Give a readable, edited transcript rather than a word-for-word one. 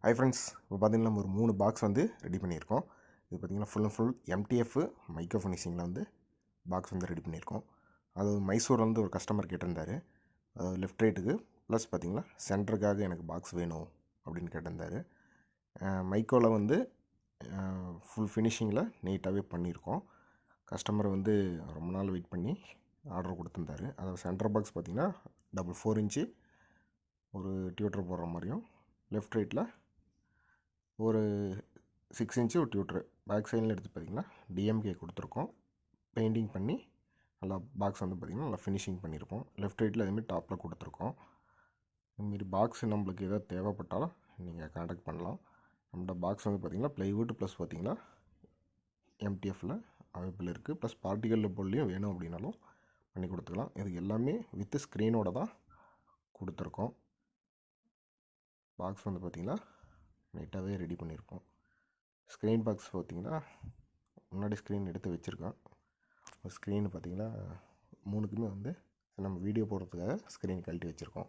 Hi friends, இப்போ பார்த்தீங்கன்னா நம்ம ஒரு 3 பாக்ஸ் வந்து ரெடி பண்ணியிருக்கோம். இது பார்த்திங்கன்னா full and full MDF micro ஃபினிஷிங்கில் வந்து பாக்ஸ் வந்து ரெடி பண்ணியிருக்கோம். அது மைசூர்லேருந்து ஒரு கஸ்டமர் கேட்டிருந்தார். லெஃப்ட் ரைட்டுக்கு ப்ளஸ் பார்த்திங்கன்னா சென்டருக்காக எனக்கு பாக்ஸ் வேணும் அப்படின்னு கேட்டிருந்தார். மைக்கோவில் வந்து ஃபுல் ஃபினிஷிங்கில் நீட்டாகவே பண்ணியிருக்கோம். கஸ்டமர் வந்து ரொம்ப நாள் வெயிட் பண்ணி ஆர்டர் கொடுத்துருந்தாரு. அதாவது சென்டர் பாக்ஸ் பார்த்திங்கன்னா 4 இன்ச்சு ஒரு டியூட்டர் போடுற மாதிரியும், லெஃப்ட் ரைட்டில் ஒரு 6 இன்ச்சு ஒரு டியூட்ரு பேக் சைடில் எடுத்து பார்த்திங்கன்னா டிஎம்கே கொடுத்துருக்கோம். பெயிண்டிங் பண்ணி நல்லா பாக்ஸ் வந்து பார்த்திங்கன்னா நல்லா ஃபினிஷிங் பண்ணியிருக்கோம். லெஃப்ட் ரைட்டில் அதேமாதிரி டாப்பில் கொடுத்துருக்கோம். இதுமாரி பாக்ஸ் நம்மளுக்கு எதாவது தேவைப்பட்டாலும் நீங்கள் கான்டாக்ட் பண்ணலாம். நம்மளோட பாக்ஸ் வந்து பார்த்திங்கன்னா ப்ளைவுட் ப்ளஸ் பார்த்திங்கன்னா எம்டிஎஃப்பில் அவைலபிள் இருக்குது. ப்ளஸ் பார்ட்டிக்கல் போல்லையும் வேணும் அப்படின்னாலும் பண்ணி கொடுத்துக்கலாம். இது எல்லாமே வித்து ஸ்க்ரீனோட தான் கொடுத்துருக்கோம். பாக்ஸ் வந்து பார்த்திங்கன்னா நீட்டாகவே ரெடி பண்ணியிருக்கோம். ஸ்க்ரீன் பாக்ஸ் பார்த்திங்கன்னா முன்னாடி ஸ்க்ரீன் எடுத்து வச்சுருக்கோம். ஸ்க்ரீன் பார்த்திங்கன்னா 3க்குமே வந்து நம்ம வீடியோ போடுறதுக்காக ஸ்க்ரீன் கழட்டி வச்சுருக்கோம்.